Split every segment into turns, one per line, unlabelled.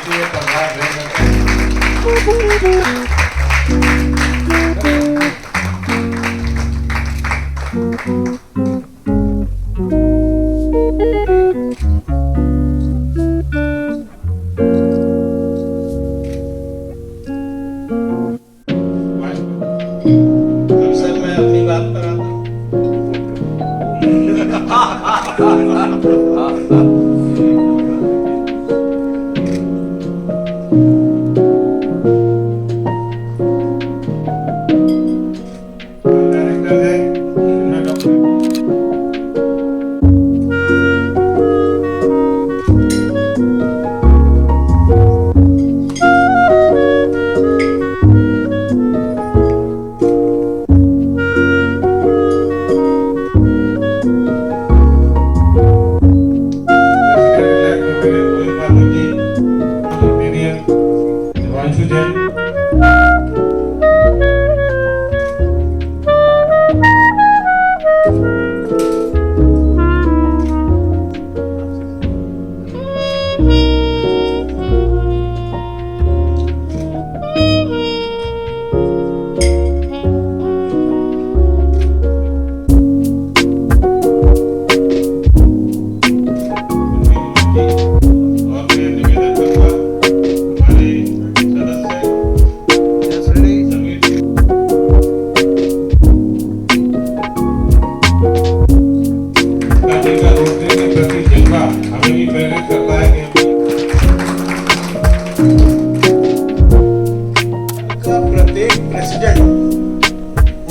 इसलिए प्रभाव भेज
सर मैं अपनी बात पर आता
डायरेक्टर है इनमें डॉक्टर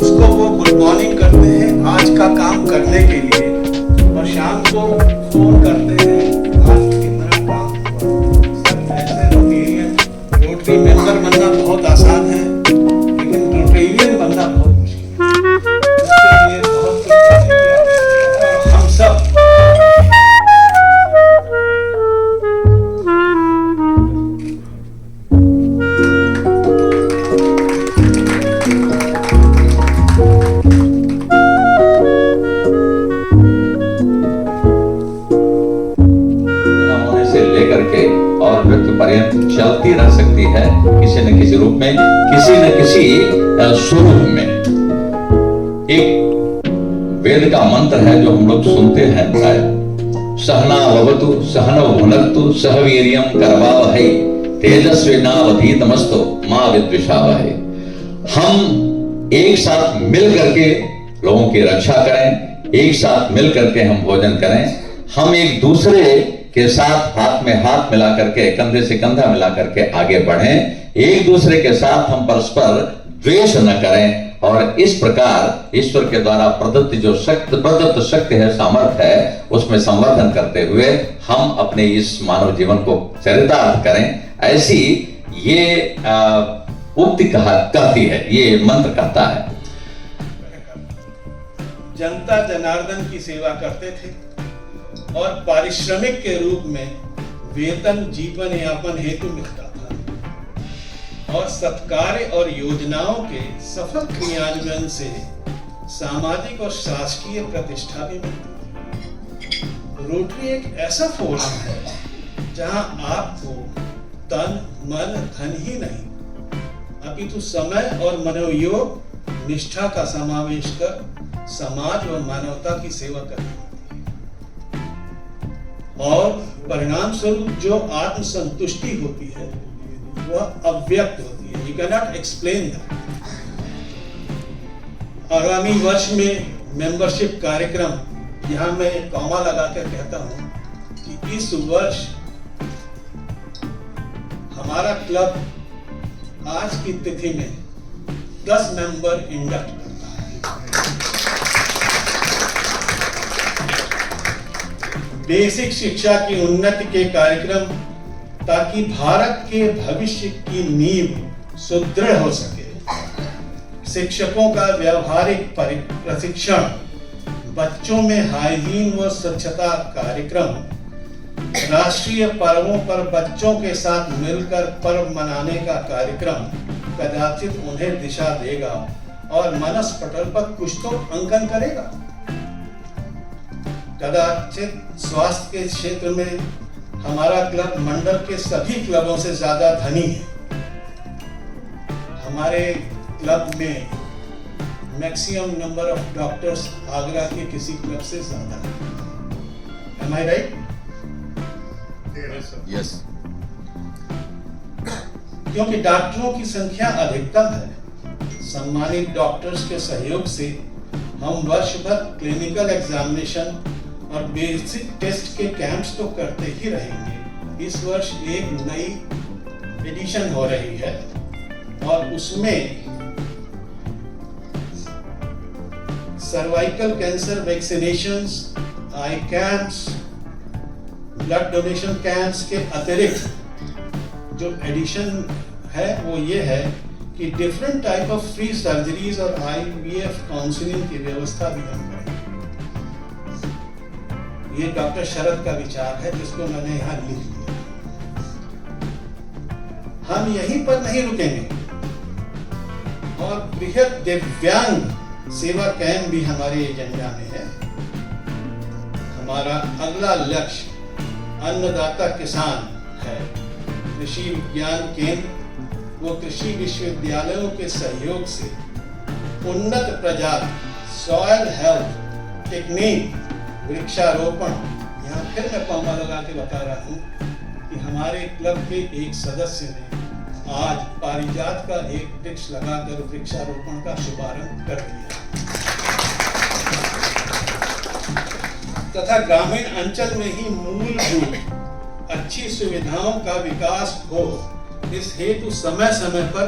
उसको वो गुड मॉर्निंग करते हैं आज का काम करने के लिए और शाम को फोन करते हैं आज कितना काम हुआ। सब ऐसे रोटरी मेंबर बनना बहुत आसान है लेकिन रोटेरियन बनना बहुत मुश्किल है। उसके लिए बहुत कुछ करने की आवश्यकता है और हम सब
और मृत्यु पर्यंत चलती रह सकती है किसी न किसी रूप में, किसी न किसी स्वरूप में। एक वेद का मंत्र है जो हम लोग सुनते हैं, सहना भवतु सहनौ भुनक्तु सह वीर्यं करवावहै तेजस्विनावधीतमस्तु मा विद्विषावहै। हम एक साथ मिल करके लोगों की रक्षा करें, एक साथ मिल करके हम भोजन करें, हम एक दूसरे के साथ हाथ में हाथ मिला करके, कंधे से कंधा मिला करके आगे बढ़ें, एक दूसरे के साथ हम परस्पर द्वेष न करें और इस प्रकार ईश्वर के द्वारा प्रदत्त शक्ति है, सामर्थ्य है, उसमें संवर्धन करते हुए हम अपने इस मानव जीवन को चरितार्थ करें। ऐसी ये उक्ति कहती है, ये मंत्र कहता है।
जनता जनार्दन की सेवा करते थे और पारिश्रमिक के रूप में वेतन जीवन यापन हेतु मिलता था और सत्कार्य और योजनाओं के सफल क्रियान्वयन से सामाजिक और शासकीय प्रतिष्ठा भी मिलती थी। रोटरी एक ऐसा फोरम है जहां आपको तन मन धन ही नहीं अपितु समय और मनोयोग निष्ठा का समावेश कर समाज और मानवता की सेवा करनी और परिणाम स्वरूप जो आत्म संतुष्टि होती है वह अव्यक्त होती है। You can not explain that. आगामी वर्ष में मेंबरशिप कार्यक्रम, यहां मैं कॉमा लगाकर कहता हूं कि इस वर्ष हमारा क्लब आज की तिथि में 10 मेंबर इंडक्ट करता है। बेसिक शिक्षा की उन्नति के कार्यक्रम ताकि भारत के भविष्य की नींव सुदृढ़ हो सके। शिक्षकों का व्यावहारिक प्रशिक्षण, बच्चों में हाइजीन व स्वच्छता कार्यक्रम, राष्ट्रीय पर्वों पर बच्चों के साथ मिलकर पर्व मनाने का कार्यक्रम कदाचित उन्हें दिशा देगा और मनस पटल पर कुछ तो अंकन करेगा। कदाचित स्वास्थ्य के क्षेत्र में हमारा क्लब मंडल के सभी क्लबों से ज्यादा धनी है। हमारे क्लब में maximum number of doctors Agra के किसी क्लब से ज्यादा है। Am I right?
यस।
क्योंकि डॉक्टरों की संख्या अधिकतम है, सम्मानित डॉक्टर्स के सहयोग से हम वर्ष भर क्लिनिकल एग्जामिनेशन और बेसिक टेस्ट के कैंप्स तो करते ही रहेंगे। इस वर्ष एक नई एडिशन हो रही है और उसमें सर्वाइकल कैंसर वैक्सीनेशंस, आई कैंप्स, ब्लड डोनेशन कैंप्स के अतिरिक्त जो एडिशन है वो ये है कि different type of free surgeries और IVF काउंसलिंग की व्यवस्था भी हम करेंगे। ये डॉक्टर शरद का विचार है जिसको मैंने यहाँ लिख लिया। हम यहीं पर नहीं रुकेंगे और बृहद दिव्यांग सेवा कैंप भी हमारे एजेंडा में है। हमारा अगला लक्ष्य अन्नदाता किसान है। कृषि विज्ञान केंद्र वो कृषि विश्वविद्यालयों के सहयोग से उन्नत प्रजाति सॉइल हेल्थ टेक्निक वृक्षारोपण, यहाँ फिर मैं कॉमा लगा के बता रहा हूँ कि हमारे क्लब के एक सदस्य ने आज पारिजात का एक वृक्ष लगाकर वृक्षारोपण का शुभारंभ कर दिया तथा ग्रामीण अंचल में ही मूलभूत अच्छी सुविधाओं का विकास हो, इस हेतु समय समय पर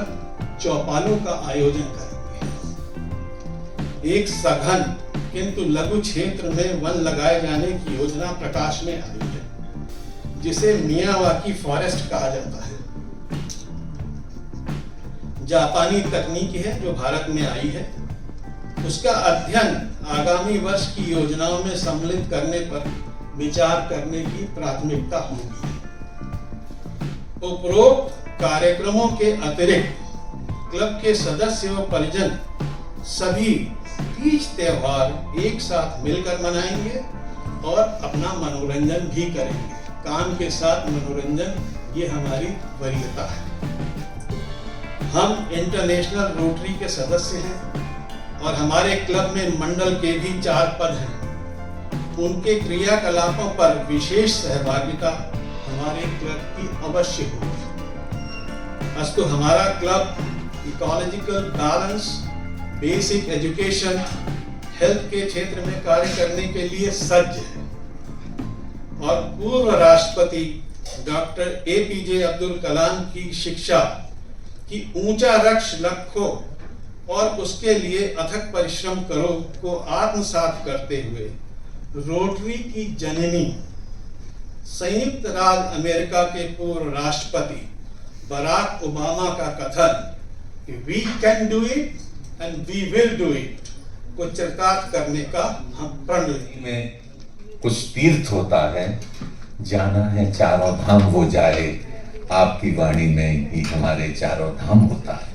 चौपालों का आयोजन करेंगे। एक सघन किंतु लघु क्षेत्र में वन लगाए जाने की योजना प्रकाश में आई है, जिसे मियावाकी फॉरेस्ट कहा जाता है। जापानी तकनीक है जो भारत में आई है, उसका अध्ययन आगामी वर्ष की योजनाओं में सम्मिलित करने पर विचार करने की प्राथमिकता होगी। उपरोक्त कार्यक्रमों के अतिरिक्त क्लब के सदस्य व परिजन सभी तीज त्योहार एक साथ मिलकर मनाएंगे और अपना मनोरंजन भी करेंगे। काम के साथ मनोरंजन, ये हमारी वरीयता है। हम इंटरनेशनल रोटरी के सदस्य हैं और हमारे क्लब में मंडल के भी 4 पद हैं। उनके क्रियाकलापों पर विशेष सहभागिता हमारे क्लब की अवश्य होगी। अस्तु हमारा club ecological balance, basic education, health के क्षेत्र में कार्य करने के लिए सज्ज है और पूर्व राष्ट्रपति डॉक्टर APJ अब्दुल कलाम की शिक्षा कि ऊंचा लक्ष्य रखो और उसके लिए अथक परिश्रम करो को आत्मसात करते हुए रोटरी की जननी संयुक्त राज्य अमेरिका के पूर्व राष्ट्रपति बराक ओबामा का कथन कि we can do it and we will do it को चरितार्थ करने का हम प्रण लेते हैं।
में कुछ तीर्थ होता है, जाना है चारों धाम वो जाए, आपकी वाणी में ही हमारे चारों धाम होता है।